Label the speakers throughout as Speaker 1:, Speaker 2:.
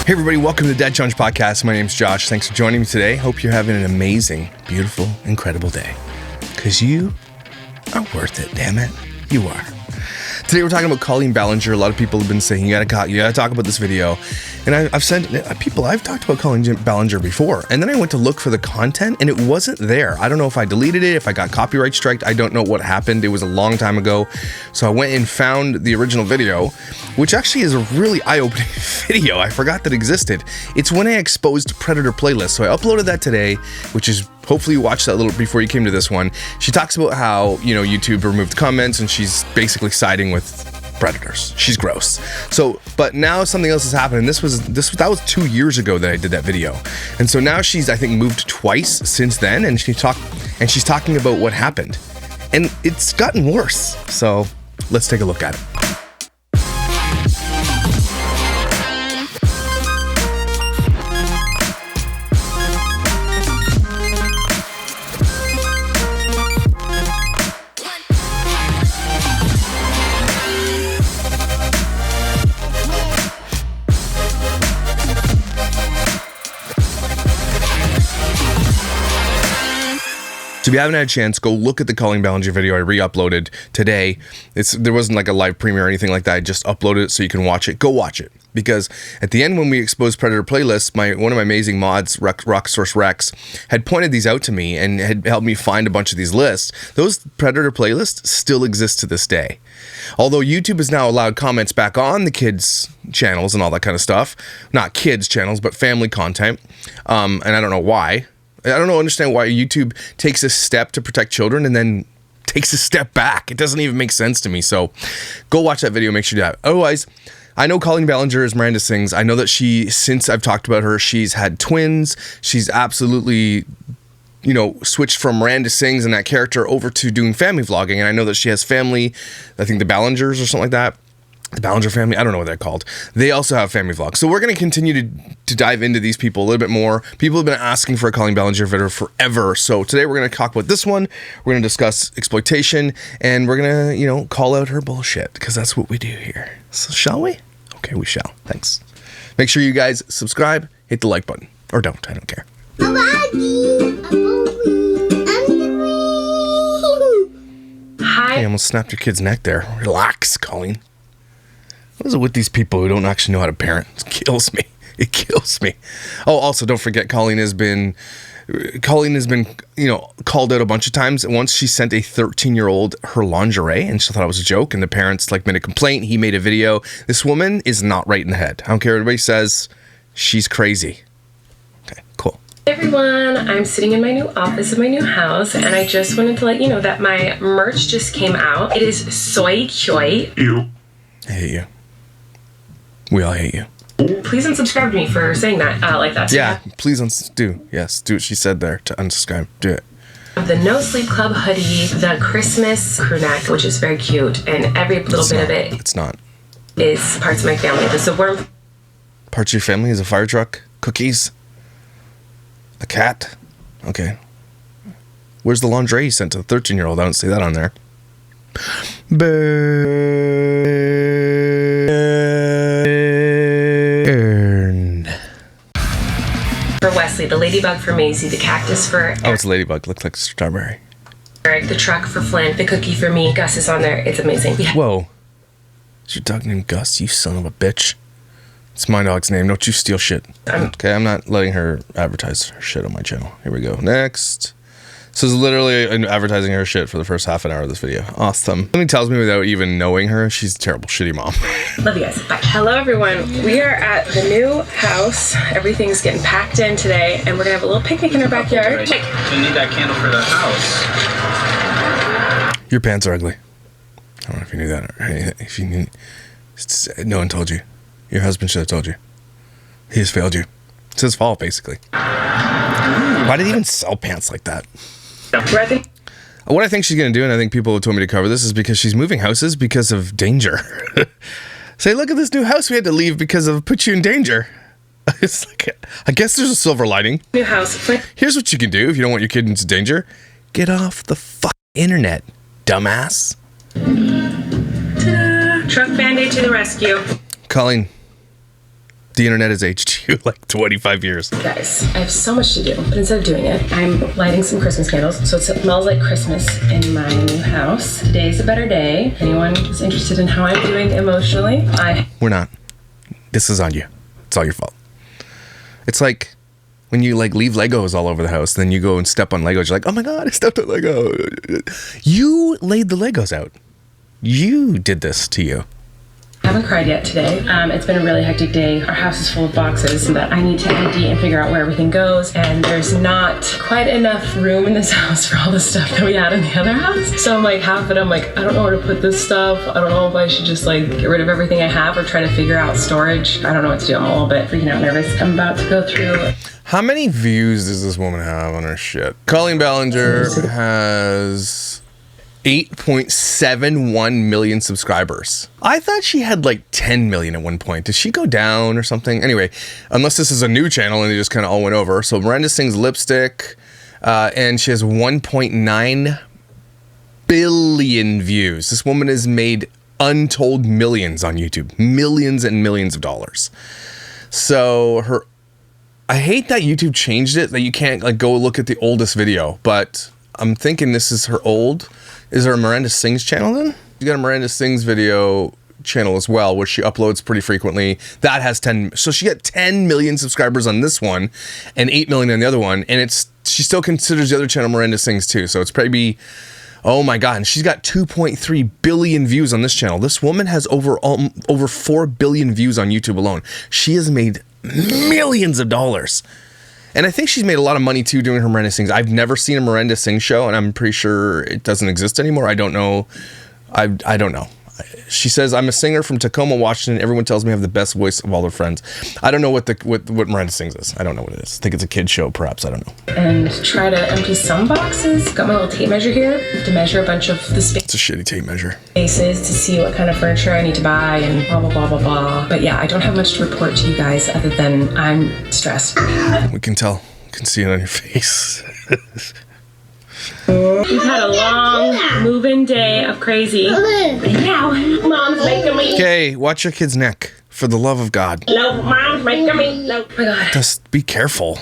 Speaker 1: Hey everybody, welcome to the Dad Challenge Podcast. My name's Josh. Thanks for joining me today. Hope you're having an amazing, beautiful, incredible day. Because you are worth it, damn it. You are. Today we're talking about Colleen Ballinger. A lot of people have been saying, you gotta talk about this video. And I've said, people, I've talked about Colleen Ballinger before. And then I went to look for the content and it wasn't there. I don't know if I deleted it, if I got copyright striked. I don't know what happened. It was a long time ago. So I went and found the original video, which actually is a really eye-opening video. I forgot that existed. It's when I exposed Predator playlist. So I uploaded that today, which is, hopefully you watched that a little before you came to this one. She talks about how, YouTube removed comments and she's basically siding with predators. She's gross. So, but now something else has happened, and that was 2 years ago that I did that video. And so now she's, I think, moved twice since then, and she's talking about what happened. And it's gotten worse. So let's take a look at it. So if you haven't had a chance, go look at the Colleen Ballinger video I re-uploaded today. There wasn't like a live premiere or anything like that. I just uploaded it so you can watch it. Go watch it. Because at the end when we exposed Predator playlists, one of my amazing mods, Rocksource Rex, had pointed these out to me and had helped me find a bunch of these lists. Those Predator playlists still exist to this day. Although YouTube has now allowed comments back on the kids' channels and all that kind of stuff. Not kids' channels, but family content. And I don't know why. I don't understand why YouTube takes a step to protect children and then takes a step back. It doesn't even make sense to me. So go watch that video. Make sure you do that. Otherwise, I know Colleen Ballinger is Miranda Sings. I know that since I've talked about her, she's had twins. She's absolutely, switched from Miranda Sings and that character over to doing family vlogging. And I know that she has family, I think the Ballingers or something like that. The Ballinger family, I don't know what they're called. They also have family vlogs. So we're going to continue to dive into these people a little bit more. People have been asking for a Colleen Ballinger video forever. So today we're going to talk about this one. We're going to discuss exploitation and we're going to, call out her bullshit because that's what we do here. So shall we? Okay, we shall. Thanks. Make sure you guys subscribe, hit the like button. Or don't, I don't care. Hi. I almost snapped your kid's neck there. Relax, Colleen. What is it with these people who don't actually know how to parent? It kills me. It kills me. Oh, also, don't forget, Colleen has been, called out a bunch of times. Once she sent a 13-year-old her lingerie, and she thought it was a joke, and the parents, made a complaint. He made a video. This woman is not right in the head. I don't care what everybody says. She's crazy. Okay, cool.
Speaker 2: Hey everyone, I'm sitting in my new office in my new house, and I just wanted to let you know that my merch just came out. It is soy kyoy.
Speaker 1: Ew. I hate you. We all hate you.
Speaker 2: Please unsubscribe to me for saying that like that.
Speaker 1: Yeah, please do. Yes, do what she said there to unsubscribe. Do it.
Speaker 2: The No Sleep Club hoodie, the Christmas crew neck, which is very cute, and every little bit of it.
Speaker 1: It's not.
Speaker 2: Is parts of my family. The worm.
Speaker 1: Parts of your family is a fire truck, cookies, a cat. Okay. Where's the lingerie you sent to the 13-year-old? I don't see that on there.
Speaker 2: For Wesley, the ladybug for Maisie, the cactus for Eric.
Speaker 1: Oh, it's a ladybug. Looks like a strawberry.
Speaker 2: Eric, the truck for Flynn, the cookie for me. Gus is on there. It's amazing. Yeah.
Speaker 1: Whoa. Is your dog named Gus, you son of a bitch? It's my dog's name. Don't you steal shit. Okay, I'm not letting her advertise her shit on my channel. Here we go. Next. So it's literally advertising her shit for the first half an hour of this video. Awesome. Something tells me without even knowing her, she's a terrible, shitty mom.
Speaker 2: Love you guys. Bye. Hello, everyone. We are at the new house. Everything's getting packed in today, and we're going to have a little picnic in our backyard.
Speaker 3: You need that candle for the house.
Speaker 1: Your pants are ugly. I don't know if you knew that or anything. If you knew, no one told you. Your husband should have told you. He has failed you. It's his fault, basically. Why did he even sell pants like that? What I think she's going to do, and I think people have told me to cover this, is because she's moving houses because of danger. Say, look at this new house we had to leave because of put you in danger. It's like, I guess there's a silver lining.
Speaker 2: New house.
Speaker 1: Here's what you can do if you don't want your kid into danger. Get off the fucking internet, dumbass.
Speaker 2: Ta-da! Truck Band-Aid to the rescue.
Speaker 1: Colleen, The internet has aged you like 25 years.
Speaker 2: Guys, I have so much to do, but instead of doing it, I'm lighting some Christmas candles, so it smells like Christmas in my new house. Today's a better day. Anyone is interested in how I'm doing emotionally?
Speaker 1: We're not. This is on you. It's all your fault. It's like when you like leave Legos all over the house, then you go and step on Legos. You're like, oh my God, I stepped on Lego. You laid the Legos out. You did this to you.
Speaker 2: I haven't cried yet today. It's been a really hectic day. Our house is full of boxes that I need to empty and figure out where everything goes. And there's not quite enough room in this house for all the stuff that we had in the other house. So I'm like, half of it, I'm like, I don't know where to put this stuff. I don't know if I should just like get rid of everything I have or try to figure out storage. I don't know what to do. I'm a little bit freaking out nervous. I'm about to go through.
Speaker 1: How many views does this woman have on her shit? Colleen Ballinger has 8.71 million subscribers. I thought she had like 10 million at one point. Did she go down or something? Anyway, unless this is a new channel and they just kind of all went over. So Miranda sings Lipstick, and she has 1.9 billion views. This woman has made untold millions on YouTube. Millions and millions of dollars. So I hate that YouTube changed it, that you can't like go look at the oldest video, but I'm thinking this is her old. Is there a Miranda Sings channel then? You got a Miranda Sings video channel as well, where she uploads pretty frequently. That has 10. So she got 10 million subscribers on this one and 8 million on the other one. And she still considers the other channel Miranda Sings too. So it's probably, oh my God. And she's got 2.3 billion views on this channel. This woman has over 4 billion views on YouTube alone. She has made millions of dollars. And I think she's made a lot of money too doing her Miranda Sings. I've never seen a Miranda Sings show, and I'm pretty sure it doesn't exist anymore. I don't know. I don't know. She says, I'm a singer from Tacoma, Washington. Everyone tells me I have the best voice of all their friends. I don't know what Miranda Sings is. I don't know what it is. I think it's a kid's show, perhaps. I don't know.
Speaker 2: And try to empty some boxes. Got my little tape measure here to measure a bunch of the
Speaker 1: It's a shitty tape measure.
Speaker 2: Spaces to see what kind of furniture I need to buy and blah, blah, blah, blah, blah. But yeah, I don't have much to report to you guys other than I'm stressed.
Speaker 1: We can tell. We can see it on your face.
Speaker 2: We've had a long move-in day of crazy. And now, Mom's making me.
Speaker 1: Okay, watch your kid's neck. For the love of God.
Speaker 2: No, Mom's making me. No. Oh my God.
Speaker 1: Just be careful.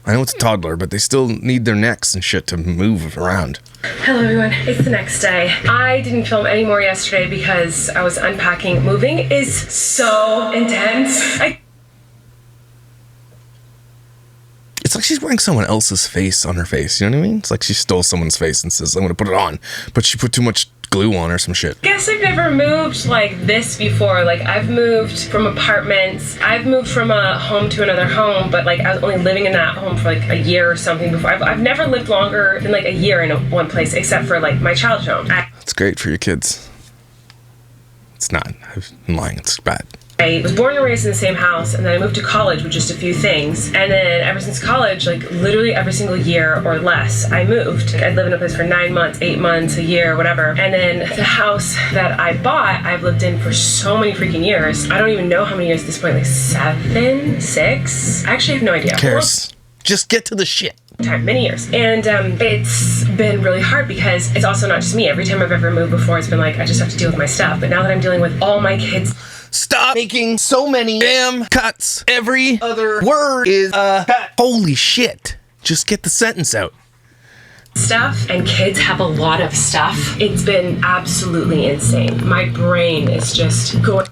Speaker 1: I know it's a toddler, but they still need their necks and shit to move around.
Speaker 2: Hello everyone, it's the next day. I didn't film any more yesterday because I was unpacking. Moving is so intense.
Speaker 1: It's like she's wearing someone else's face on her face, you know what I mean? It's like she stole someone's face and says, I'm gonna put it on, but she put too much glue on or some shit.
Speaker 2: Guess I've never moved like this before. Like I've moved from apartments. I've moved from a home to another home, but like I was only living in that home for like a year or something before. I've never lived longer than like a year in one place except for like my childhood home.
Speaker 1: It's great for your kids. It's not. I'm lying. It's bad.
Speaker 2: I was born and raised in the same house, and then I moved to college with just a few things. And then ever since college, like literally every single year or less, I moved. I'd live in a place for 9 months, 8 months, a year, whatever. And then the house that I bought, I've lived in for so many freaking years. I don't even know how many years at this point, like 7, 6? I actually have no idea.
Speaker 1: Who cares? Just get to the shit.
Speaker 2: Many years. And it's been really hard because it's also not just me. Every time I've ever moved before, it's been like, I just have to deal with my stuff. But now that I'm dealing with all my kids.
Speaker 1: Stop making so many damn cuts. Every other word is a cut. Holy shit. Just get the sentence out.
Speaker 2: Stuff, and kids have a lot of stuff. It's been absolutely insane. My brain is just going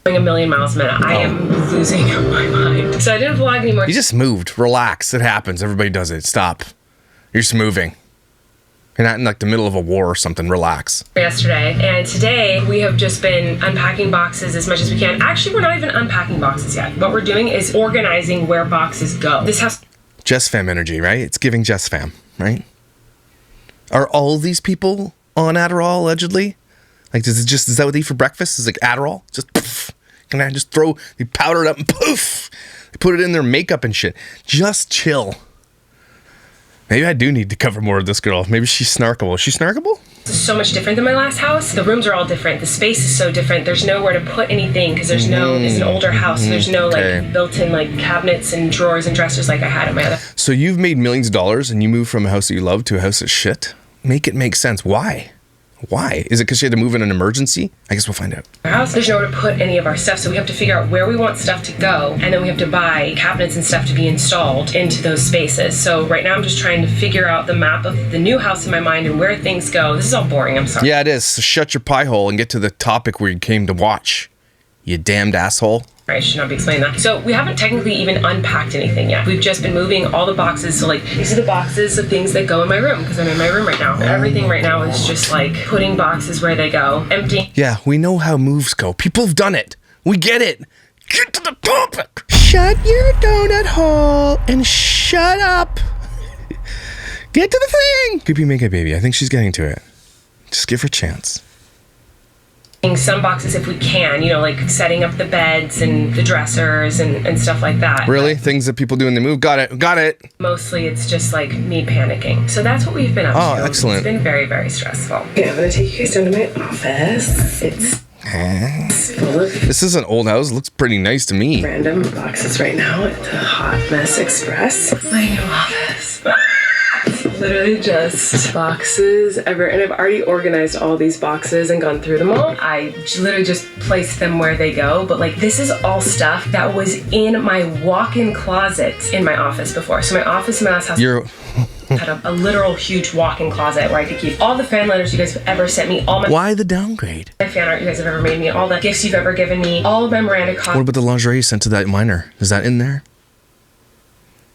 Speaker 2: a million miles a minute. I am losing my mind. So I didn't vlog anymore.
Speaker 1: You just moved. Relax. It happens. Everybody does it. Stop. You're just moving. You're not in like the middle of a war or something. Relax.
Speaker 2: Yesterday and today we have just been unpacking boxes as much as we can. Actually, we're not even unpacking boxes yet. What we're doing is organizing where boxes go. This house.
Speaker 1: Jess Fam energy, right? It's giving Jess Fam, right? Are all these people on Adderall allegedly? Like, is that what they eat for breakfast? Is like Adderall? Just poof. Can I just they powder it up and poof. They put it in their makeup and shit. Just chill. Maybe I do need to cover more of this girl. Maybe she's snarkable. Is she snarkable?
Speaker 2: This is so much different than my last house. The rooms are all different. The space is so different. There's nowhere to put anything because it's an older house. So there's no like built-in like cabinets and drawers and dressers like I had in my other.
Speaker 1: So you've made millions of dollars and you moved from a house that you love to a house that's shit? Make it make sense. Why? Why? Is it because she had to move in an emergency? I guess we'll find out.
Speaker 2: Our house, there's nowhere to put any of our stuff, so we have to figure out where we want stuff to go, and then we have to buy cabinets and stuff to be installed into those spaces. So right now I'm just trying to figure out the map of the new house in my mind and where things go. This is all boring, I'm sorry.
Speaker 1: Yeah, it is. So shut your pie hole and get to the topic where you came to watch. You damned asshole.
Speaker 2: I should not be explaining that. So we haven't technically even unpacked anything yet. We've just been moving all the boxes. So like, these are the boxes of things that go in my room, because I'm in my room right now. Everything right now is just like putting boxes where they go, empty.
Speaker 1: Yeah, we know how moves go. People have done it. We get it. Get to the topic. Shut your donut hole and shut up. Get to the thing. Creepy make a baby. I think she's getting to it. Just give her a chance.
Speaker 2: Some boxes if we can, you know, like setting up the beds and the dressers and stuff like that.
Speaker 1: Really? Things that people do when they move? Got it.
Speaker 2: Mostly it's just like me panicking. So that's what we've been up to.
Speaker 1: Oh, excellent.
Speaker 2: It's been very, very stressful. Okay, I'm going to take you guys down to my office. It's full of
Speaker 1: This is an old house. Looks pretty nice to me.
Speaker 2: random boxes right now at the Hot Mess Express. My new office. Literally just boxes ever, and I've already organized all these boxes and gone through them all. I literally just placed them where they go, but like this is all stuff that was in my walk-in closet in my office before. So my office in my last house had a literal huge walk-in closet where I could keep all the fan letters you guys have ever sent me, all my
Speaker 1: Why the downgrade?
Speaker 2: fan art you guys have ever made me, all the gifts you've ever given me, all of my Miranda
Speaker 1: What
Speaker 2: copies.
Speaker 1: about the lingerie you sent to that minor? Is that in there?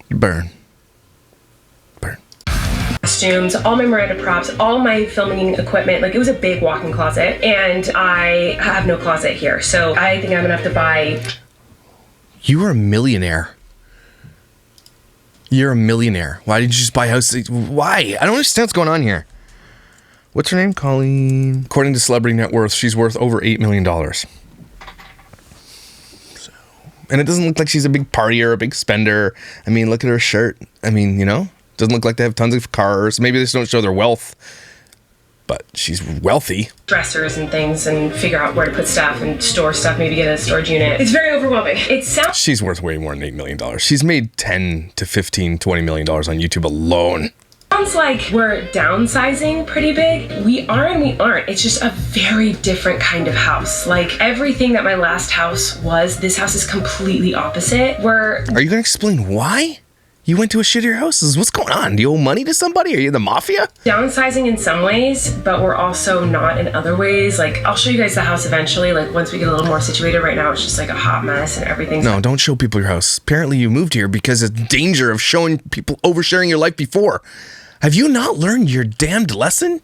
Speaker 1: Burn.
Speaker 2: Costumes, all my Miranda props, all my filming equipment. Like, it was a big walk-in closet, and I have no closet here, so I think I'm gonna have to buy.
Speaker 1: You are a millionaire. You're a millionaire. Why did you just buy a house? Why? I don't understand what's going on here. What's her name? Colleen. According to Celebrity Net Worth, she's worth over $8 million. So, and it doesn't look like she's a big partier, a big spender. I mean, look at her shirt. I mean, you know? Doesn't look like they have tons of cars. Maybe they just don't show their wealth, but she's wealthy.
Speaker 2: Dressers and things, and figure out where to put stuff and store stuff, maybe get a storage unit. It's very overwhelming. It sounds. She's
Speaker 1: worth way more than $8 million. She's made 10 to 15, $20 million on YouTube alone.
Speaker 2: Sounds like we're downsizing pretty big. We are and we aren't. It's just a very different kind of house. Like, everything that my last house was, this house is completely opposite.
Speaker 1: Are you going to explain why? You went to a shittier house. What's going on? Do you owe money to somebody? Are you the mafia?
Speaker 2: Downsizing in some ways, but we're also not in other ways. Like, I'll show you guys the house eventually, like once we get a little more situated. Right now it's just like a hot mess and everything.
Speaker 1: No, don't show people your house. Apparently you moved here because of danger of showing people oversharing your life before. Have you not learned your damned lesson?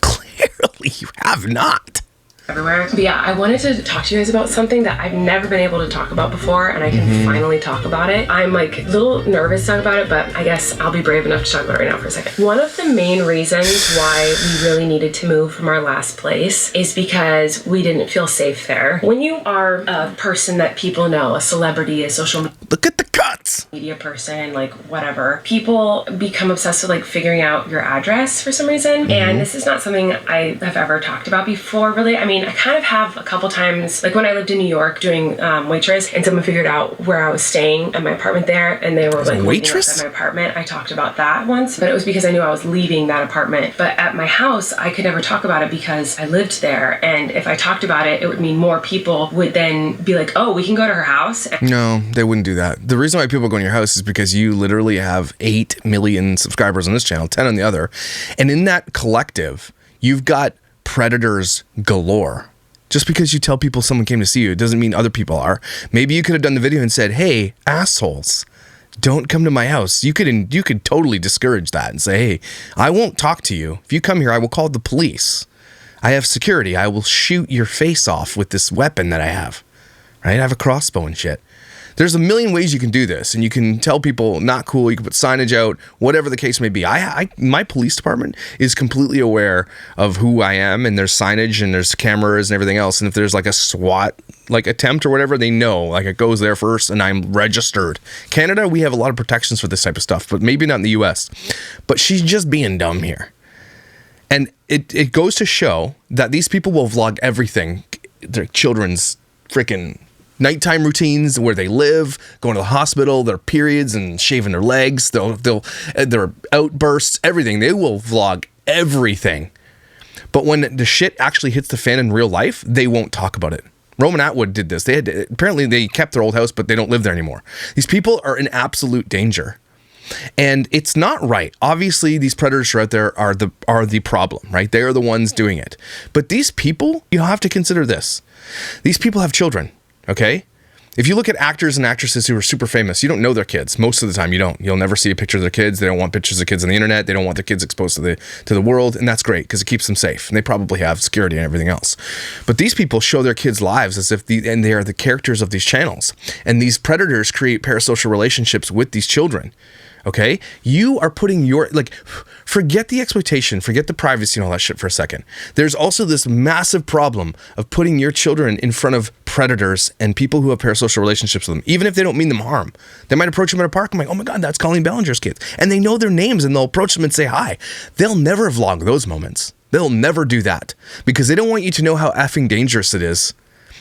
Speaker 1: Clearly you have not.
Speaker 2: Everywhere. But yeah, I wanted to talk to you guys about something that I've never been able to talk about before, and I can finally talk about it. I'm like a little nervous to talk about it, but I guess I'll be brave enough to talk about it right now for a second. One of the main reasons why we really needed to move from our last place is because we didn't feel safe there. When you are a person that people know, a celebrity, a social media.
Speaker 1: Look at the cuts.
Speaker 2: Media person, like whatever, people become obsessed with like figuring out your address for some reason. And this is not something I have ever talked about before, really. I mean, I kind of have a couple times, like when I lived in New York doing waitress, and someone figured out where I was staying at my apartment there, and they were like
Speaker 1: waitress
Speaker 2: at my apartment. I talked about that once, but it was because I knew I was leaving that apartment. But at my house, I could never talk about it because I lived there, and if I talked about it, it would mean more people would then be like, oh, we can go to her house.
Speaker 1: No, they wouldn't do that. The reason why people go in your house is because you literally have 8 million subscribers on this channel, 10 on the other, and in that collective, you've got predators galore. Just because you tell people someone came to see you, it doesn't mean other people are. Maybe you could have done the video and said, hey, assholes, don't come to my house. You could totally discourage that and say, hey, I won't talk to you. If you come here, I will call the police. I have security. I will shoot your face off with this weapon that I have. Right? I have a crossbow and shit. There's a million ways you can do this, and you can tell people not cool. You can put signage out, whatever the case may be. My police department is completely aware of who I am, and there's signage and there's cameras and everything else. And if there's like a SWAT like attempt or whatever, they know like it goes there first, and I'm registered. Canada, we have a lot of protections for this type of stuff, but maybe not in the US. But she's just being dumb here, and it goes to show that these people will vlog everything. Their children's freaking nighttime routines, where they live, going to the hospital, their periods and shaving their legs, their outbursts, everything. They will vlog everything, But when the shit actually hits the fan in real life, they won't talk about it. Roman Atwood did this. Apparently they kept their old house, but they don't live there anymore. These people are in absolute danger. And it's not right. Obviously, these predators who are out there are the problem, right? They are the ones doing it. But these people, you have to consider this. These people have children, okay? If you look at actors and actresses who are super famous, you don't know their kids. Most of the time, you don't. You'll never see a picture of their kids. They don't want pictures of kids on the internet. They don't want their kids exposed to the world, and that's great because it keeps them safe. And they probably have security and everything else. But these people show their kids' lives as if and they are the characters of these channels. And these predators create parasocial relationships with these children. Okay, you are putting forget the exploitation, forget the privacy and all that shit for a second. There's also this massive problem of putting your children in front of predators and people who have parasocial relationships with them, even if they don't mean them harm. They might approach them at a park and like, oh my God, that's Colleen Ballinger's kids. And they know their names and they'll approach them and say hi. They'll never vlog those moments. They'll never do that because they don't want you to know how effing dangerous it is.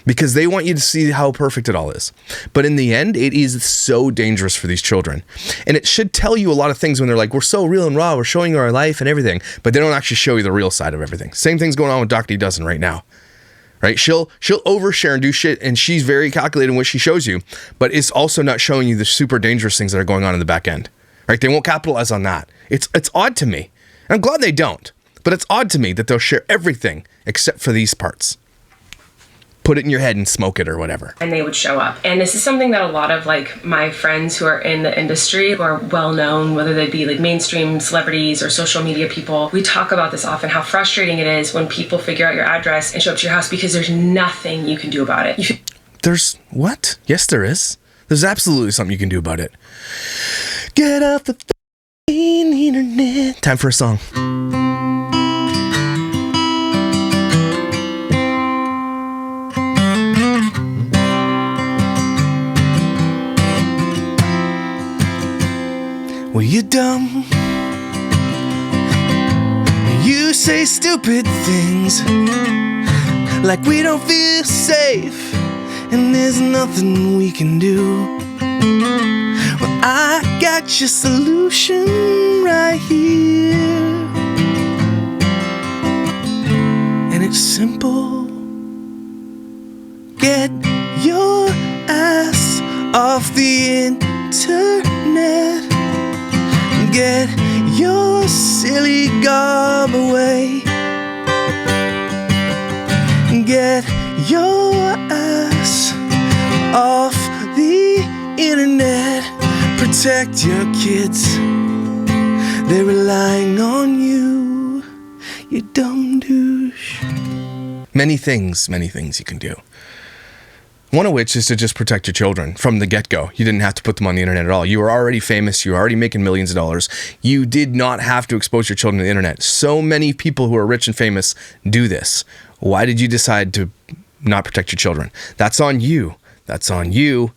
Speaker 1: Because they want you to see how perfect it all is. But in the end, it is so dangerous for these children. And it should tell you a lot of things when they're like, we're so real and raw, we're showing you our life and everything. But they don't actually show you the real side of everything. Same thing's going on with Dr. Dozen right now. Right? She'll overshare and do shit, and she's very calculated in what she shows you. But it's also not showing you the super dangerous things that are going on in the back end. Right? They won't capitalize on that. It's odd to me. And I'm glad they don't. But it's odd to me that they'll share everything except for these parts. Put it in your head and smoke it or whatever.
Speaker 2: And they would show up. And this is something that a lot of like my friends who are in the industry, who are well known, whether they be like mainstream celebrities or social media people, we talk about this often, how frustrating it is when people figure out your address and show up to your house because there's nothing you can do about it.
Speaker 1: There's what? Yes, there is. There's absolutely something you can do about it. Get off the internet. Time for a song. Well, you're dumb. You say stupid things like we don't feel safe and there's nothing we can do. Well, I got your solution right here, and it's simple. Get your ass off the internet. Get your silly gob away. Get your ass off the internet. Protect your kids. They're relying on you, you dumb douche. Many things you can do. One of which is to just protect your children from the get-go. You didn't have to put them on the internet at all. You were already famous. You were already making millions of dollars. You did not have to expose your children to the internet. So many people who are rich and famous do this. Why did you decide to not protect your children? That's on you. That's on you.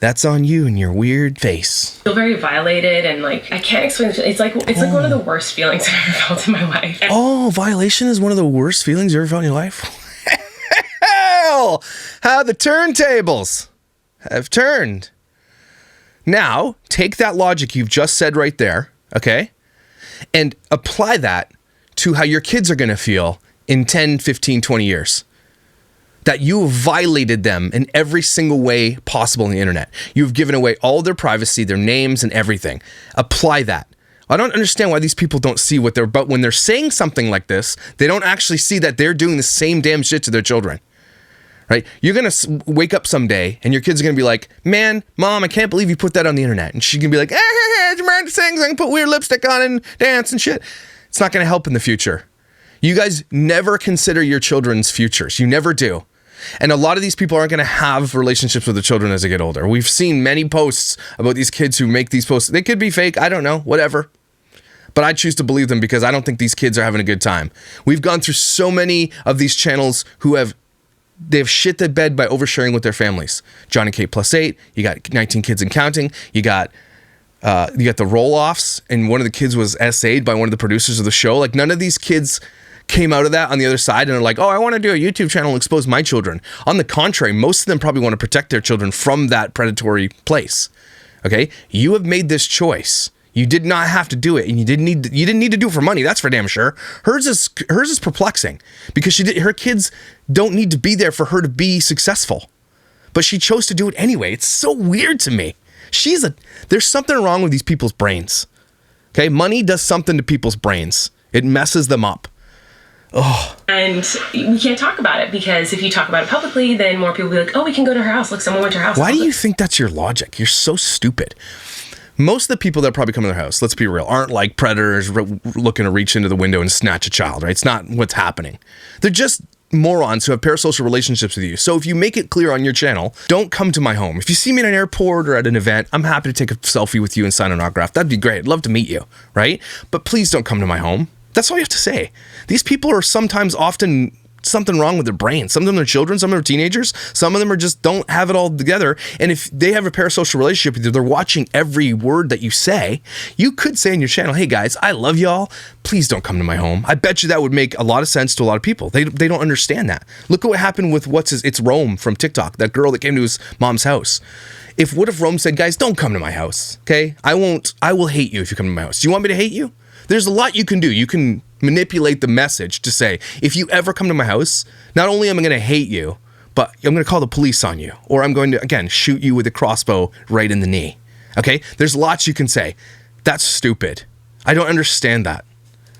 Speaker 1: That's on you and your weird face.
Speaker 2: I feel very violated and like, I can't explain it. It's like one of the worst feelings I've ever felt in my life.
Speaker 1: Oh, violation is one of the worst feelings you ever felt in your life? How the turntables have turned. Now, take that logic you've just said right there, okay, and apply that to how your kids are going to feel in 10, 15, 20 years. That you have violated them in every single way possible on the internet. You've given away all their privacy, their names, and everything. Apply that. I don't understand why these people don't see what they're, but when they're saying something like this, they don't actually see that they're doing the same damn shit to their children. Right? You're going to wake up someday and your kids are going to be like, man, mom, I can't believe you put that on the internet. And she's going to be like, things I can put weird lipstick on and dance and shit. It's not going to help in the future. You guys never consider your children's futures. You never do. And a lot of these people aren't going to have relationships with their children as they get older. We've seen many posts about these kids who make these posts. They could be fake. I don't know. Whatever. But I choose to believe them because I don't think these kids are having a good time. We've gone through so many of these channels who they've shit the bed by oversharing with their families. Johnny K +8, you got 19 kids and counting, you got the roll-offs, and one of the kids was SA'd by one of the producers of the show. Like, none of these kids came out of that on the other side and are like, oh, I want to do a YouTube channel and expose my children. On the contrary, most of them probably want to protect their children from that predatory place. Okay? You have made this choice. You did not have to do it, and you didn't need to do it for money. That's for damn sure. Hers is perplexing because her kids don't need to be there for her to be successful, but she chose to do it anyway. It's so weird to me. There's something wrong with these people's brains. Okay, money does something to people's brains. It messes them up. Oh.
Speaker 2: And we can't talk about it because if you talk about it publicly, then more people will be like, oh, we can go to her house. Look, someone went to her house.
Speaker 1: Why do you think that's your logic? You're so stupid. Most of the people that probably come to their house, let's be real, aren't like predators looking to reach into the window and snatch a child, right? It's not what's happening. They're just morons who have parasocial relationships with you. So if you make it clear on your channel, don't come to my home. If you see me in an airport or at an event, I'm happy to take a selfie with you and sign an autograph. That'd be great. I'd love to meet you, right? But please don't come to my home. That's all you have to say. These people are often something wrong with their brain. Some of them are children, some of them are teenagers, some of them are just don't have it all together. And if they have a parasocial relationship with you, they're watching every word that you say. You could say in your channel, hey guys, I love y'all. Please don't come to my home. I bet you that would make a lot of sense to a lot of people. They don't understand that. Look at what happened with it's Rome from TikTok, that girl that came to his mom's house. What if Rome said, guys, don't come to my house, okay? I will hate you if you come to my house. Do you want me to hate you? There's a lot you can do. You can manipulate the message to say, if you ever come to my house, not only am I going to hate you, but I'm going to call the police on you. Or I'm going to, again, shoot you with a crossbow right in the knee. Okay? There's lots you can say. That's stupid. I don't understand that.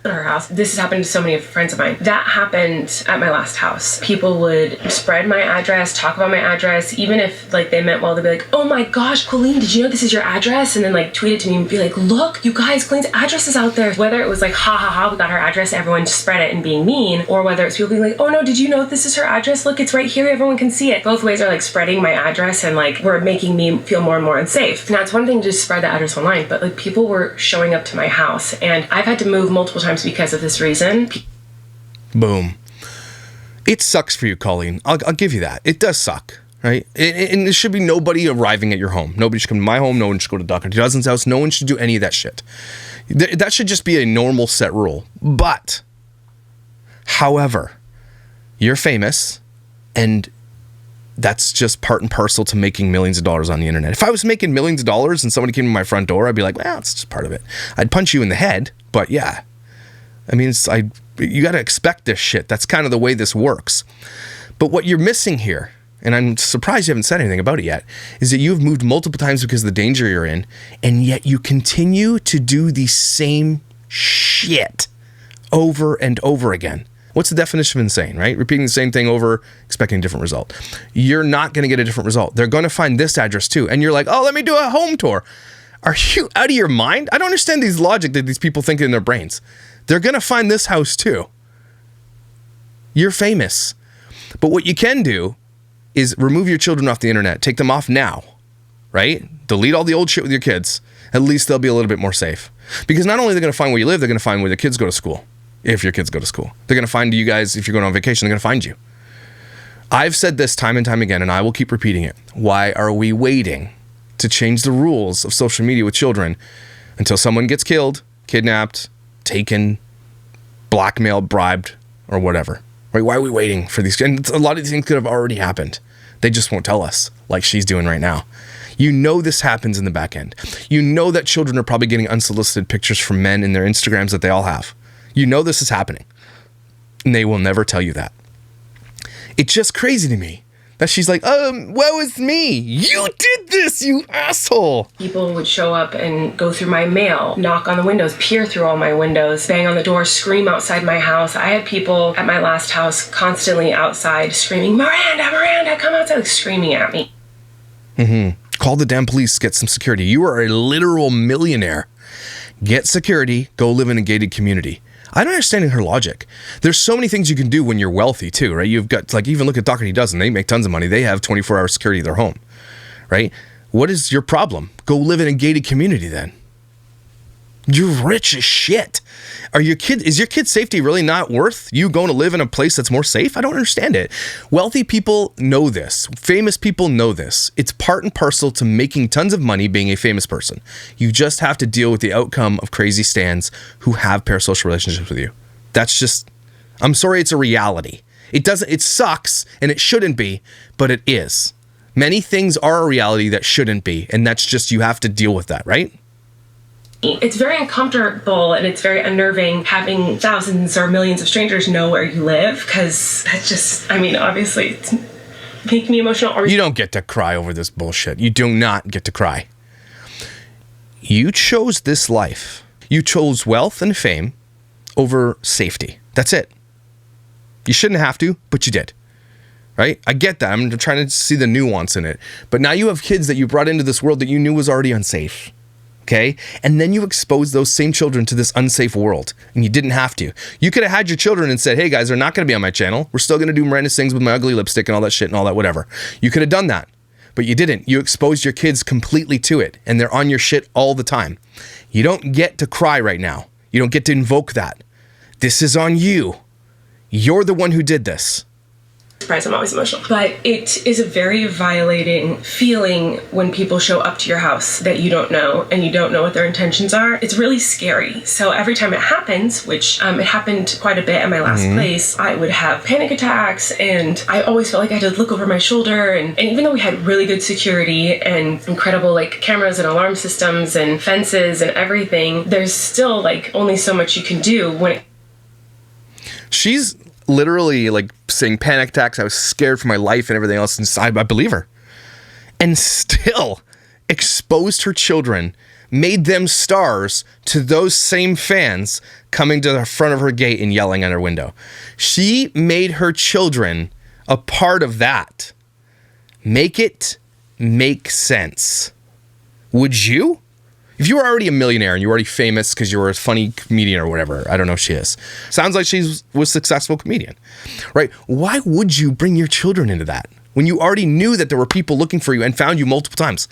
Speaker 2: Her house. This has happened to so many friends of mine. That happened at my last house. People would spread my address, talk about my address, even if like they meant well. They'd be like, oh my gosh, Colleen, did you know this is your address? And then like tweet it to me and be like, look, you guys, Colleen's address is out there. Whether it was like, ha ha ha, we got her address, everyone spread it and being mean, or whether it's people being like, oh no, did you know this is her address? Look, it's right here, everyone can see it. Both ways are like spreading my address and like were making me feel more and more unsafe. Now it's one thing to just spread the address online, but like people were showing up to my house and I've had to move multiple times because of this reason.
Speaker 1: Boom. It sucks for you, Colleen. I'll give you that. It does suck, right? And there should be nobody arriving at your home. Nobody should come to my home. No one should go to Dr. Dozens' house. No one should do any of that shit. That should just be a normal set rule. But, however, you're famous, and that's just part and parcel to making millions of dollars on the internet. If I was making millions of dollars and somebody came to my front door, I'd be like, well, it's just part of it. I'd punch you in the head, but yeah. I mean, you got to expect this shit. That's kind of the way this works. But what you're missing here, and I'm surprised you haven't said anything about it yet, is that you've moved multiple times because of the danger you're in, and yet you continue to do the same shit over and over again. What's the definition of insane, right? Repeating the same thing over, expecting a different result. You're not going to get a different result. They're going to find this address too, and you're like, oh, let me do a home tour. Are you out of your mind? I don't understand these logic that these people think in their brains. They're going to find this house too. You're famous. But what you can do is remove your children off the internet. Take them off now, right? Delete all the old shit with your kids. At least they'll be a little bit more safe. Because not only are they going to find where you live, they're going to find where the kids go to school. If your kids go to school. They're going to find you guys, if you're going on vacation, they're going to find you. I've said this time and time again, and I will keep repeating it. Why are we waiting to change the rules of social media with children until someone gets killed, kidnapped, taken, blackmailed, bribed, or whatever? Right? Why are we waiting for these? And a lot of these things could have already happened. They just won't tell us, like she's doing right now. You know this happens in the back end. You know that children are probably getting unsolicited pictures from men in their Instagrams that they all have. You know this is happening. And they will never tell you that. It's just crazy to me that she's like, woe is me. You did this, you asshole.
Speaker 2: People would show up and go through my mail, knock on the windows, peer through all my windows, bang on the door, scream outside my house. I had people at my last house constantly outside screaming, Miranda, Miranda, come outside, like screaming at me.
Speaker 1: Call the damn police, get some security. You are a literal millionaire. Get security, go live in a gated community. I don't understand her logic. There's so many things you can do when you're wealthy too, right? You've got, like, even look at Dr. Dozen. They make tons of money. They have 24-hour security at their home, right? What is your problem? Go live in a gated community then. You're rich as shit. Is your kid's safety really not worth you going to live in a place that's more safe? I don't understand it. Wealthy people know this. Famous people know this. It's part and parcel to making tons of money being a famous person. You just have to deal with the outcome of crazy stans who have parasocial relationships with you. That's just, I'm sorry, it's a reality. It sucks and it shouldn't be, but it is. Many things are a reality that shouldn't be, and that's just, you have to deal with that, right?
Speaker 2: It's very uncomfortable and it's very unnerving having thousands or millions of strangers know where you live, because that's just, I mean, obviously it's making me emotional. Or
Speaker 1: You don't get to cry over this bullshit. You do not get to cry. You chose this life. You chose wealth and fame over safety. That's it. You shouldn't have to, but you did. Right? I get that. I'm trying to see the nuance in it. But now you have kids that you brought into this world that you knew was already unsafe. Okay? And then you expose those same children to this unsafe world. And you didn't have to. You could have had your children and said, hey guys, they're not going to be on my channel. We're still going to do Miranda's things with my ugly lipstick and all that shit and all that whatever. You could have done that. But you didn't. You exposed your kids completely to it. And they're on your shit all the time. You don't get to cry right now. You don't get to invoke that. This is on you. You're the one who did this.
Speaker 2: Surprise, I'm always emotional. But it is a very violating feeling when people show up to your house that you don't know and you don't know what their intentions are. It's really scary. So every time it happens, which it happened quite a bit at my last place, I would have panic attacks and I always felt like I had to look over my shoulder. And even though we had really good security and incredible like cameras and alarm systems and fences and everything, there's still like only so much you can do when it...
Speaker 1: She's literally like saying panic attacks. I was scared for my life and everything else. And I believe her. And still exposed her children, made them stars to those same fans coming to the front of her gate and yelling at her window. She made her children a part of that. Make it make sense. Would you? If you were already a millionaire and you were already famous because you were a funny comedian or whatever, I don't know if she is. Sounds like she was a successful comedian, right? Why would you bring your children into that when you already knew that there were people looking for you and found you multiple times?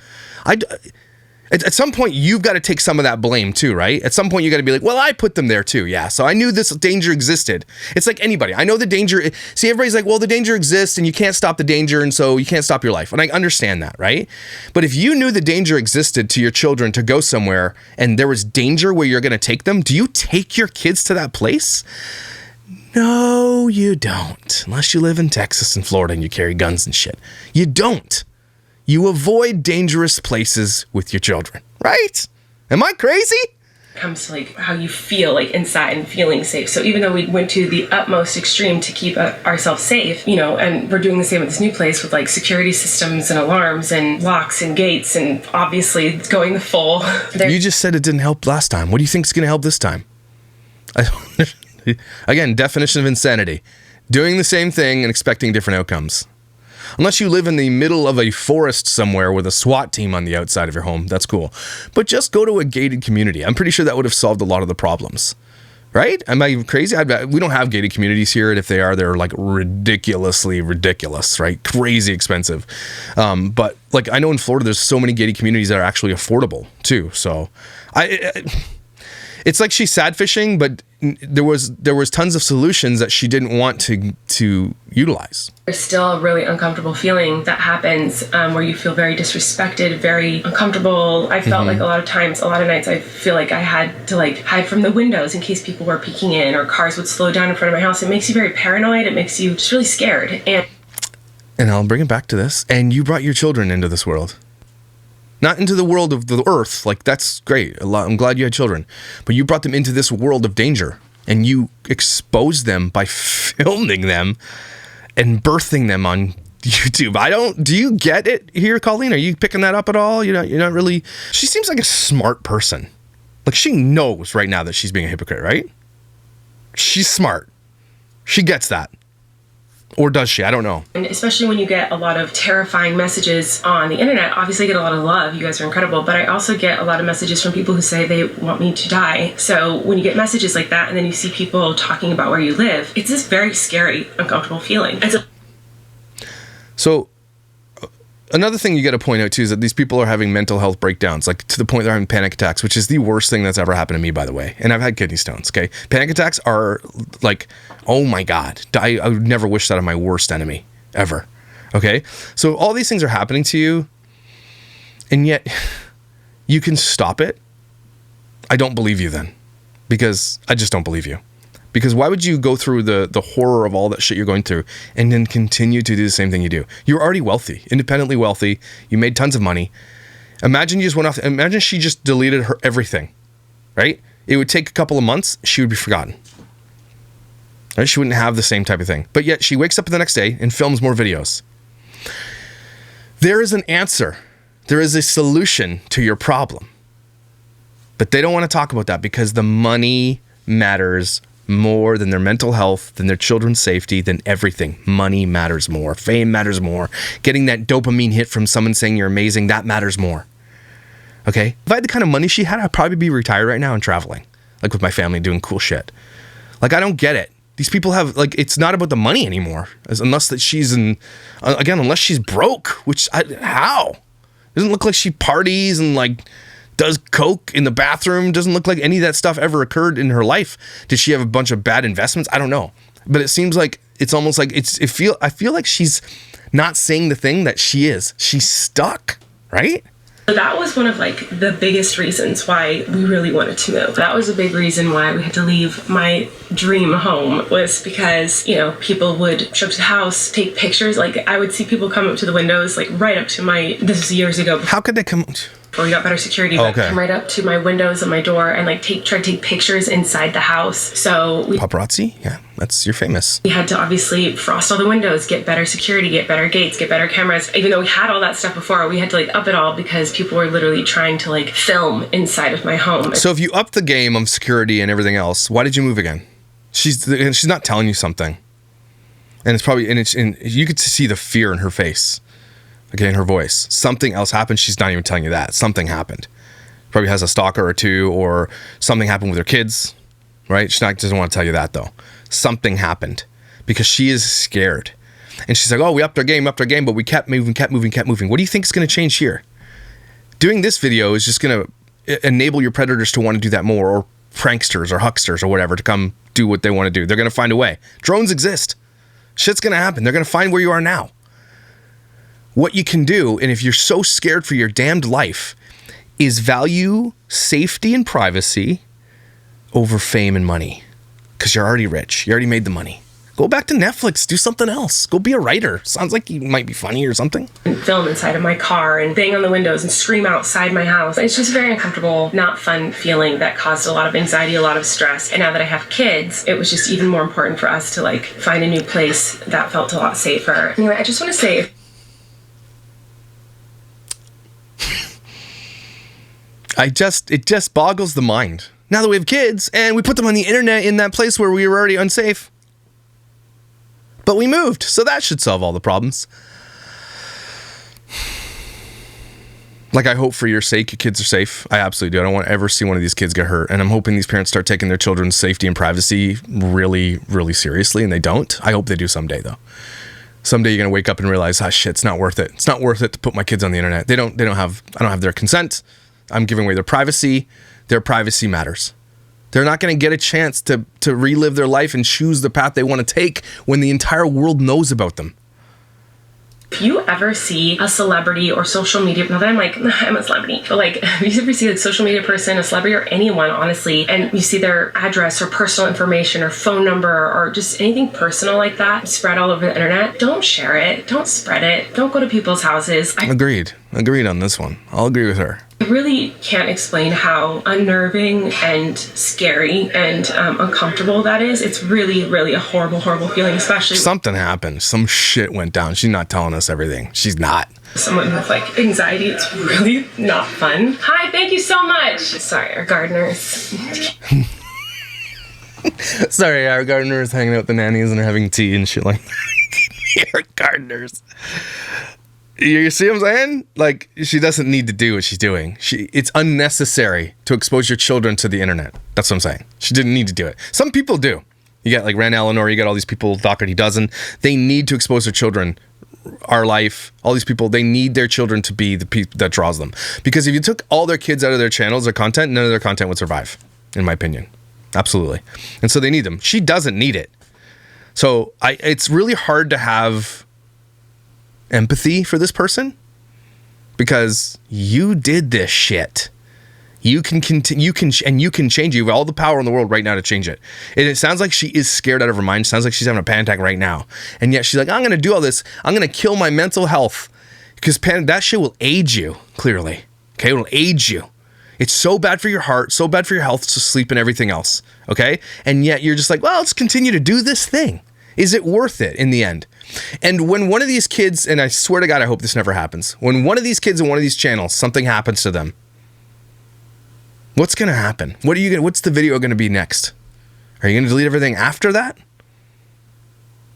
Speaker 1: At some point, you've got to take some of that blame too, right? At some point, you got to be like, well, I put them there too. Yeah, so I knew this danger existed. It's like anybody. I know the danger. See, everybody's like, well, the danger exists and you can't stop the danger and so you can't stop your life. And I understand that, right? But if you knew the danger existed to your children to go somewhere and there was danger where you're going to take them, do you take your kids to that place? No, you don't. Unless you live in Texas and Florida and you carry guns and shit. You don't. You avoid dangerous places with your children, right? Am I crazy?
Speaker 2: It comes to like how you feel like inside and feeling safe. So even though we went to the utmost extreme to keep ourselves safe, you know, and we're doing the same with this new place with like security systems and alarms and locks and gates and obviously it's going the full.
Speaker 1: You just said it didn't help last time. What do you think is going to help this time? Again, definition of insanity. Doing the same thing and expecting different outcomes. Unless you live in the middle of a forest somewhere with a SWAT team on the outside of your home, that's cool. But just go to a gated community. I'm pretty sure that would have solved a lot of the problems. Right? Am I crazy? We don't have gated communities here, and if they are, they're like ridiculously ridiculous, right? Crazy expensive. But like I know in Florida, there's so many gated communities that are actually affordable too. So it's like she's sad fishing, but there was tons of solutions that she didn't want to utilize.
Speaker 2: There's still a really uncomfortable feeling that happens where you feel very disrespected, very uncomfortable. I felt like a lot of nights I feel like I had to like hide from the windows in case people were peeking in or cars would slow down in front of my house. It makes you very paranoid. It makes you just really scared. And
Speaker 1: I'll bring it back to this. And you brought your children into this world. Not into the world of the earth, like that's great. I'm glad you had children. But you brought them into this world of danger and you exposed them by filming them and birthing them on YouTube. Do you get it here, Colleen? Are you picking that up at all? You're not really. She seems like a smart person. Like she knows right now that she's being a hypocrite, right? She's smart. She gets that. Or does she? I don't know.
Speaker 2: And especially when you get a lot of terrifying messages on the internet, obviously I get a lot of love. You guys are incredible. But I also get a lot of messages from people who say they want me to die. So when you get messages like that and then you see people talking about where you live, it's this very scary, uncomfortable feeling.
Speaker 1: So another thing you got to point out too is that these people are having mental health breakdowns, like to the point they're having panic attacks, which is the worst thing that's ever happened to me, by the way. And I've had kidney stones. Okay, panic attacks are like, oh my god, I would never wish that on my worst enemy ever. Okay, so all these things are happening to you, and yet you can stop it. I don't believe you then, because I just don't believe you. Because why would you go through the horror of all that shit you're going through and then continue to do the same thing you do? You're already wealthy, independently wealthy. You made tons of money. Imagine you just went off. Imagine she just deleted her everything right? It would take a couple of months. She would be forgotten. Right? She wouldn't have the same type of thing. But yet she wakes up the next day and films more videos. There is an answer. There is a solution to your problem. But they don't want to talk about that because the money matters more than their mental health, than their children's safety, than everything. Money matters more. Fame matters more. Getting that dopamine hit from someone saying you're amazing, that matters more. Okay? If I had the kind of money she had, I'd probably be retired right now and traveling. Like with my family doing cool shit. Like, I don't get it. These people have, like, it's not about the money anymore. Unless that she's unless she's broke, how? Doesn't look like she parties and, like, does coke in the bathroom. Doesn't look like any of that stuff ever occurred in her life. Did she have a bunch of bad investments? I don't know. But it seems like it's almost like I feel like she's not saying the thing that she is. She's stuck, right?
Speaker 2: That was one of like the biggest reasons why we really wanted to move. That was a big reason why we had to leave my dream home, was because, you know, people would show up to the house, take pictures. Like, I would see people come up to the windows, like right up to this was years ago.
Speaker 1: How could they come?
Speaker 2: Before we got better security, but come right up to my windows and my door and like try to take pictures inside the house. So
Speaker 1: Paparazzi? Yeah, you're famous.
Speaker 2: We had to obviously frost all the windows, get better security, get better gates, get better cameras. Even though we had all that stuff before, we had to like up it all because people were literally trying to like film inside of my home.
Speaker 1: So if you upped the game of security and everything else, why did you move again? She's not telling you something. And it's probably, and you could see the fear in her face. Okay, in her voice. Something else happened. She's not even telling you that. Something happened. Probably has a stalker or two, or something happened with her kids, right? She doesn't want to tell you that, though. Something happened because she is scared. And she's like, oh, we upped our game, but we kept moving. What do you think is going to change here? Doing this video is just going to enable your predators to want to do that more, or pranksters or hucksters or whatever to come do what they want to do. They're going to find a way. Drones exist. Shit's going to happen. They're going to find where you are now. What you can do, and if you're so scared for your damned life, is value safety and privacy over fame and money. Because you're already rich. You already made the money. Go back to Netflix. Do something else. Go be a writer. Sounds like you might be funny or something.
Speaker 2: And film inside of my car and bang on the windows and scream outside my house. It's just very uncomfortable, not fun feeling that caused a lot of anxiety, a lot of stress. And now that I have kids, it was just even more important for us to like find a new place that felt a lot safer. Anyway, I just want to say,
Speaker 1: it just boggles the mind. Now that we have kids and we put them on the internet in that place where we were already unsafe. But we moved, so that should solve all the problems. Like, I hope for your sake your kids are safe. I absolutely do. I don't want to ever see one of these kids get hurt. And I'm hoping these parents start taking their children's safety and privacy really, really seriously, and they don't. I hope they do someday, though. Someday you're going to wake up and realize, shit, it's not worth it. It's not worth it to put my kids on the internet. I don't have their consent. I'm giving away their privacy. Their privacy matters. They're not going to get a chance to relive their life and choose the path they want to take when the entire world knows about them.
Speaker 2: if you ever see a celebrity or social media, not that I'm like, I'm a celebrity, but like, if you ever see a social media person, a celebrity, or anyone, honestly, and you see their address or personal information or phone number or just anything personal like that spread all over the internet, don't share it. Don't spread it. Don't go to people's houses.
Speaker 1: Agreed on this one. I'll agree with her.
Speaker 2: I really can't explain how unnerving and scary and uncomfortable that is. It's really, really a horrible, horrible feeling, especially...
Speaker 1: Something happened. Some shit went down. She's not telling us everything. She's not.
Speaker 2: Someone with, like, anxiety, it's really not fun. Hi, thank you so much. Sorry, our gardeners.
Speaker 1: Sorry, our gardeners hanging out with the nannies and they're having tea and shit like that. Our gardeners. You see what I'm saying? Like, she doesn't need to do what she's doing. It's unnecessary to expose your children to the internet. That's what I'm saying. She didn't need to do it. Some people do. You got like Rand Eleanor, you got all these people, Doherty doesn't. They need to expose their children. Our Life, all these people, they need their children to be the people that draws them. Because if you took all their kids out of their channels, their content, none of their content would survive, in my opinion. Absolutely. And so they need them. She doesn't need it. So it's really hard to have empathy for this person because you did this shit. You can continue, you can change it. You have all the power in the world right now to change it. And it sounds like she is scared out of her mind. It sounds like she's having a panic attack right now. And yet she's like, I'm going to do all this. I'm going to kill my mental health because that shit will age you, clearly. Okay, it will age you. It's so bad for your heart, so bad for your health, so sleep and everything else, okay? And yet you're just like, well, let's continue to do this thing. Is it worth it in the end? And when one of these kids, and I swear to God, I hope this never happens, when one of these kids in one of these channels, something happens to them, what's going to happen? What's the video going to be next? Are you going to delete everything after that?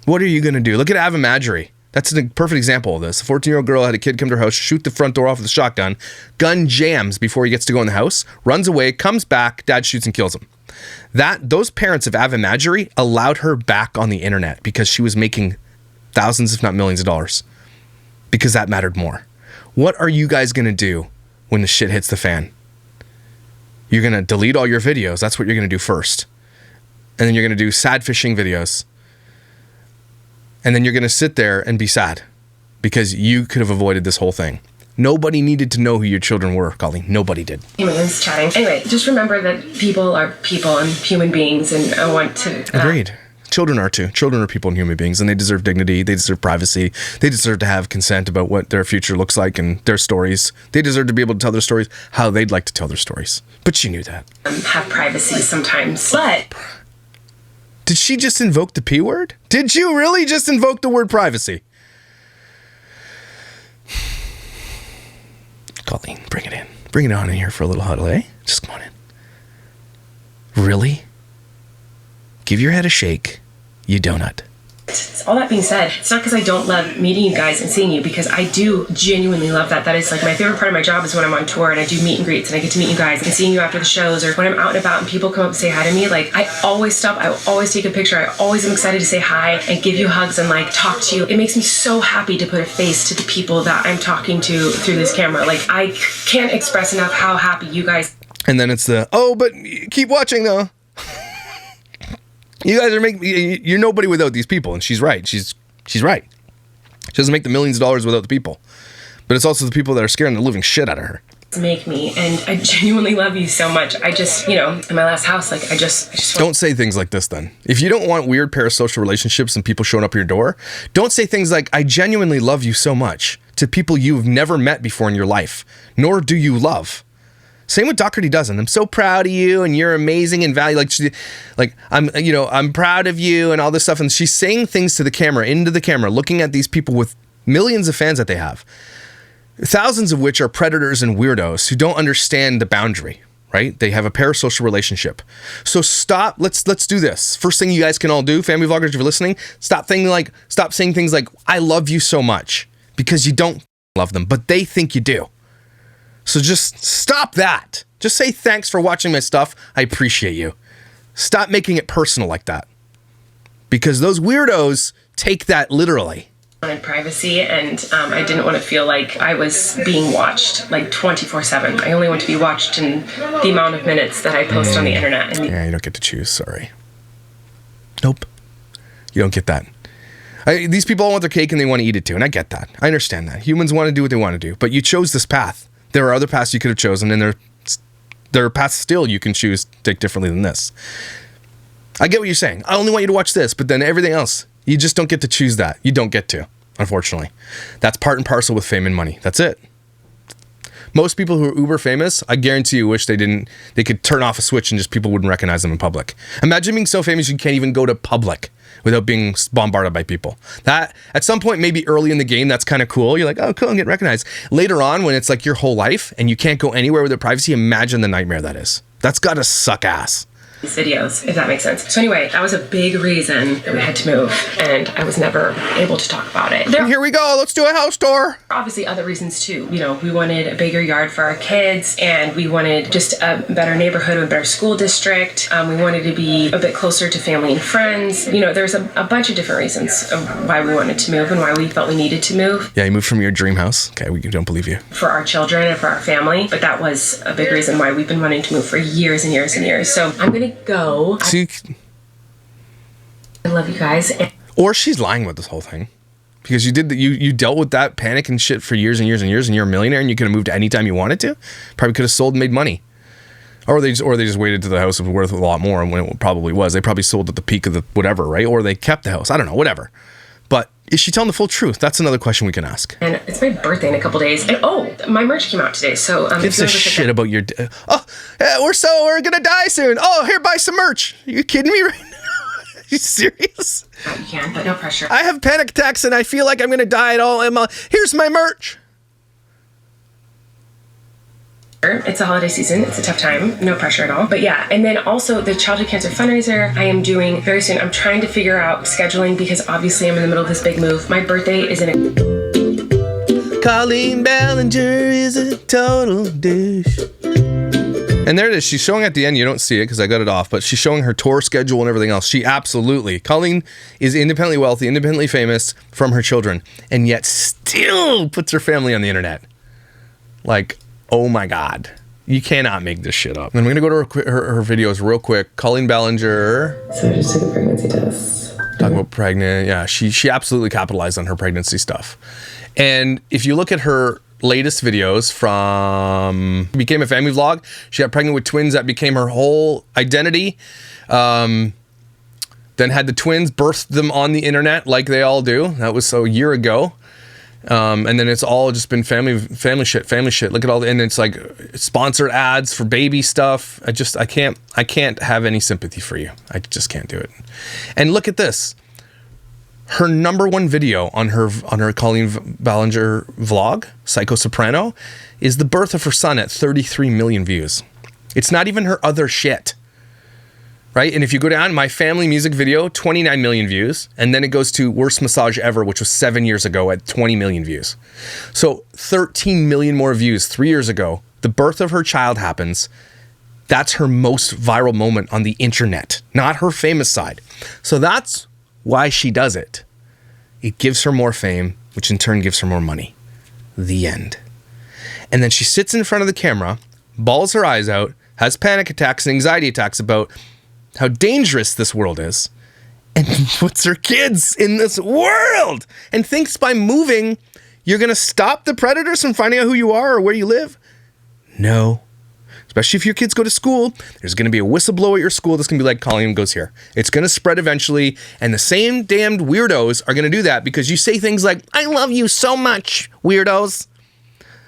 Speaker 1: What are you going to do? Look at Ava Madgery. That's a perfect example of this. A 14-year-old girl had a kid come to her house, shoot the front door off with a shotgun. Gun jams before he gets to go in the house, runs away, comes back, dad shoots and kills him. Those parents of Ava Madgery allowed her back on the internet because she was making thousands, if not millions of dollars. Because that mattered more. What are you guys going to do when the shit hits the fan? You're going to delete all your videos. That's what you're going to do first. And then you're going to do sad fishing videos. And then you're going to sit there and be sad because you could have avoided this whole thing. Nobody needed to know who your children were, Colleen. Nobody did.
Speaker 2: Humans chatting. Anyway, just remember that people are people and human beings, and I want to...
Speaker 1: Agreed. Children are too. Children are people and human beings, and they deserve dignity. They deserve privacy. They deserve to have consent about what their future looks like and their stories. They deserve to be able to tell their stories how they'd like to tell their stories. But she knew that.
Speaker 2: Have privacy sometimes, but...
Speaker 1: Did she just invoke the P word? Did you really just invoke the word privacy? Colleen, bring it in. Bring it on in here for a little huddle, eh? Just come on in. Really? Give your head a shake, you donut.
Speaker 2: All that being said, it's not because I don't love meeting you guys and seeing you, because I do genuinely love that. That is like my favorite part of my job is when I'm on tour and I do meet and greets and I get to meet you guys and seeing you after the shows, or when I'm out and about and people come up and say hi to me. Like, I always stop, I always take a picture, I always am excited to say hi and give you hugs and like talk to you. It makes me so happy to put a face to the people that I'm talking to through this camera. Like, I can't express enough how happy you guys.
Speaker 1: And then it's but keep watching though. You guys are you're nobody without these people, and she's right. She's right. She doesn't make the millions of dollars without the people, but it's also the people that are scaring the living shit out of her.
Speaker 2: Make me, and I genuinely love you so much. I just, in my last house, like I just
Speaker 1: don't say things like this. Then, if you don't want weird parasocial relationships and people showing up at your door, don't say things like "I genuinely love you so much" to people you've never met before in your life, nor do you love. Same with Doherty Dozen. I'm so proud of you, and you're amazing and valuable. Like I'm proud of you, and all this stuff. And she's saying things to the camera, into the camera, looking at these people with millions of fans that they have, thousands of which are predators and weirdos who don't understand the boundary. Right? They have a parasocial relationship. So stop. Let's do this. First thing you guys can all do, family vloggers, if you're listening, stop saying things like "I love you so much," because you don't love them, but they think you do. So just stop that. Just say thanks for watching my stuff. I appreciate you. Stop making it personal like that. Because those weirdos take that literally.
Speaker 2: I wanted privacy, and I didn't want to feel like I was being watched like 24/7. I only want to be watched in the amount of minutes that I post on the internet. And
Speaker 1: yeah, you don't get to choose. Sorry. Nope. You don't get that. These people all want their cake and they want to eat it too, and I get that. I understand that. Humans want to do what they want to do, but you chose this path. There are other paths you could have chosen, and there are paths still you can choose to take differently than this. I get what you're saying. I only want you to watch this, but then everything else, you just don't get to choose that. You don't get to, unfortunately. That's part and parcel with fame and money. That's it. Most people who are uber famous, I guarantee you wish they could turn off a switch and just people wouldn't recognize them in public. Imagine being so famous you can't even go to public without being bombarded by people. That, at some point, maybe early in the game, that's kind of cool. You're like, oh, cool, I'm getting recognized. Later on, when it's like your whole life and you can't go anywhere with their privacy, imagine the nightmare that is. That's gotta suck ass.
Speaker 2: These videos, if that makes sense. So anyway, that was a big reason that we had to move, and I was never able to talk about it.
Speaker 1: Here we go, let's do a house tour.
Speaker 2: Obviously other reasons too. We wanted a bigger yard for our kids, and we wanted just a better neighborhood, a better school district. We wanted to be a bit closer to family and friends. There's a bunch of different reasons of why we wanted to move and why we felt we needed to move.
Speaker 1: Yeah, you moved from your dream house. Okay, we don't believe you.
Speaker 2: For our children and for our family, but that was a big reason why we've been wanting to move for years and years and years. So I'm gonna go. I love you guys.
Speaker 1: Or she's lying with this whole thing, because you dealt with that panic and shit for years and years and years, and you're a millionaire and you could have moved anytime you wanted to. Probably could have sold and made money, or they just waited till the house was worth a lot more, and when it probably was, they probably sold at the peak of the whatever, right? Or they kept the house. I don't know, whatever. But is she telling the full truth? That's another question we can ask.
Speaker 2: And it's my birthday in a couple days. And my merch came out today. So
Speaker 1: gives a shit about your. We're gonna die soon. Oh, here, buy some merch. Are you kidding me right now? Are you serious?
Speaker 2: You can, but no pressure.
Speaker 1: I have panic attacks and I feel like I'm gonna die at all. Here's my merch.
Speaker 2: It's a holiday season. It's a tough time. No pressure at all. But yeah, and then also the childhood cancer fundraiser I am doing very soon. I'm trying to figure out scheduling because obviously I'm in the middle of this big move. My birthday is in a...
Speaker 1: Colleen Ballinger is a total douche. And there it is. She's showing at the end. You don't see it because I got it off, but she's showing her tour schedule and everything else. She absolutely... Colleen is independently wealthy, independently famous from her children, and yet still puts her family on the internet. Like... Oh my God. You cannot make this shit up. And I'm going to go to her videos real quick. Colleen Ballinger.
Speaker 2: So I just took a pregnancy test.
Speaker 1: Talking about pregnant. Yeah, she absolutely capitalized on her pregnancy stuff. And if you look at her latest videos from became a family vlog, she got pregnant with twins. That became her whole identity. Then had the twins, birthed them on the internet like they all do. That was a year ago. And then it's all just been family shit. Look at all and it's like sponsored ads for baby stuff. I can't have any sympathy for you. I just can't do it. And look at this. Her #1 video on her Colleen Ballinger vlog, Psycho Soprano, is the birth of her son at 33 million views. It's not even her other shit. Right? And if you go down, my family music video, 29 million views. And then it goes to Worst Massage Ever, which was 7 years ago at 20 million views. So 13 million more views 3 years ago. The birth of her child happens. That's her most viral moment on the internet, not her famous side. So that's why she does it. It gives her more fame, which in turn gives her more money. The end. And then she sits in front of the camera, bawls her eyes out, has panic attacks and anxiety attacks about how dangerous this world is, and puts her kids in this world and thinks by moving you're going to stop the predators from finding out who you are or where you live. No. Especially if your kids go to school, there's going to be a whistleblower at your school that's going to be like, Colleen goes here. It's going to spread eventually, and the same damned weirdos are going to do that because you say things like, I love you so much, weirdos.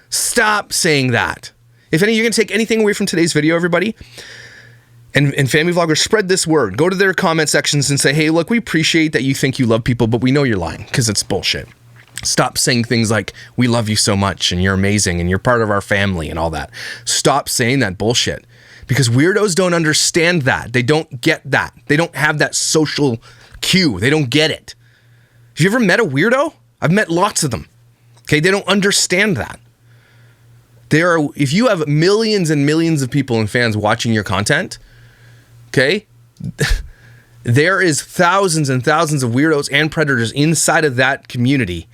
Speaker 1: Stop saying that. If any, you're going to take anything away from today's video, everybody, and family vloggers, spread this word. Go to their comment sections and say, hey, look, we appreciate that you think you love people, but we know you're lying because it's bullshit. Stop saying things like, we love you so much and you're amazing and you're part of our family and all that. Stop saying that bullshit because weirdos don't understand that. They don't get that. They don't have that social cue. They don't get it. Have you ever met a weirdo? I've met lots of them. Okay, they don't understand that. If you have millions and millions of people and fans watching your content, okay, there is thousands and thousands of weirdos and predators inside of that community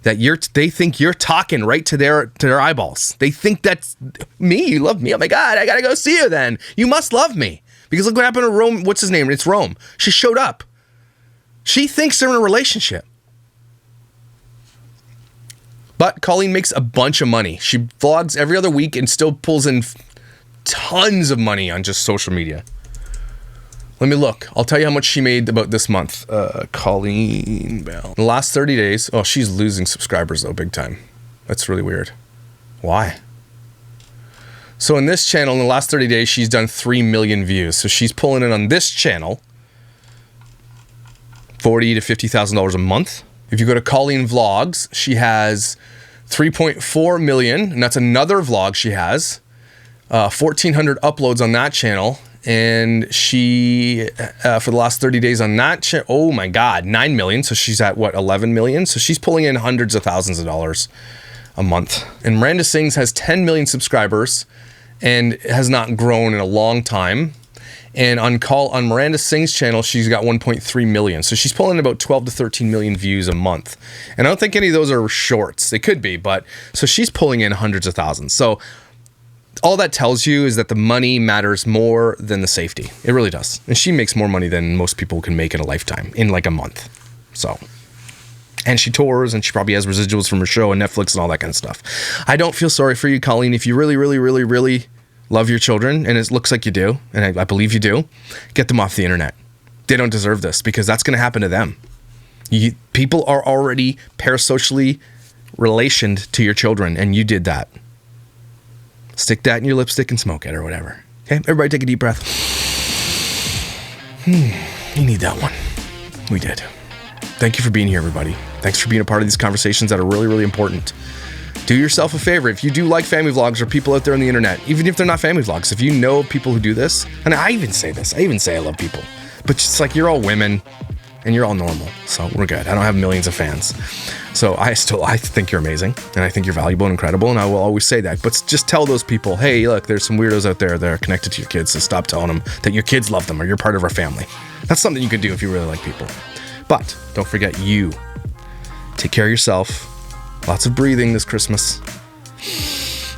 Speaker 1: that they think you're talking right to their eyeballs. They think that's me. You love me. Oh my God, I gotta go see you then. You must love me. Because look what happened to Rome. What's his name? It's Rome. She showed up. She thinks they're in a relationship. But Colleen makes a bunch of money. She vlogs every other week and still pulls in tons of money on just social media. Let me look. I'll tell you how much she made about this month. Colleen Bell. In the last 30 days. Oh, she's losing subscribers though, big time. That's really weird. Why? So in this channel, in the last 30 days, she's done 3 million views. So she's pulling in on this channel $40,000 to $50,000 a month. If you go to Colleen Vlogs, she has 3.4 million, and that's another vlog she has. 1,400 uploads on that channel. And she, for the last 30 days on that channel, oh my God, 9 million. So she's at what, 11 million? So she's pulling in hundreds of thousands of dollars a month. And Miranda Sings has 10 million subscribers and has not grown in a long time. And on Miranda Sings' channel, she's got 1.3 million. So she's pulling in about 12 to 13 million views a month. And I don't think any of those are shorts. They could be, but so she's pulling in hundreds of thousands. So all that tells you is that the money matters more than the safety. It really does. And she makes more money than most people can make in a lifetime, in like a month. So, and she tours, and she probably has residuals from her show and Netflix and all that kind of stuff. I don't feel sorry for you, Colleen. If you really, really, really, really love your children, and it looks like you do, and I believe you do, get them off the internet. They don't deserve this because that's going to happen to them. People are already parasocially relationed to your children, and you did that. Stick that in your lipstick and smoke it or whatever. Okay, everybody take a deep breath. You need that one. We did. Thank you for being here, everybody. Thanks for being a part of these conversations that are really, really important. Do yourself a favor. If you do like family vlogs or people out there on the internet, even if they're not family vlogs, if you know people who do this, and I even say this, I even say I love people, but it's like you're all women and you're all normal, so we're good. I don't have millions of fans. So I think you're amazing, and I think you're valuable and incredible, and I will always say that. But just tell those people, hey, look, there's some weirdos out there that are connected to your kids, so stop telling them that your kids love them or you're part of our family. That's something you can do if you really like people. But don't forget you. Take care of yourself. Lots of breathing this Christmas.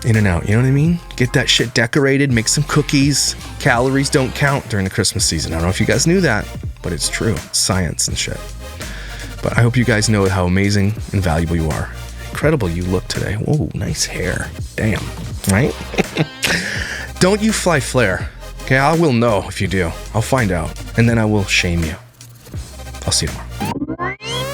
Speaker 1: In and out, you know what I mean? Get that shit decorated, make some cookies. Calories don't count during the Christmas season. I don't know if you guys knew that, but it's true. It's science and shit. But I hope you guys know how amazing and valuable you are. Incredible you look today. Whoa, nice hair. Damn. Right? Don't you fly flare. Okay, I will know if you do. I'll find out. And then I will shame you. I'll see you tomorrow.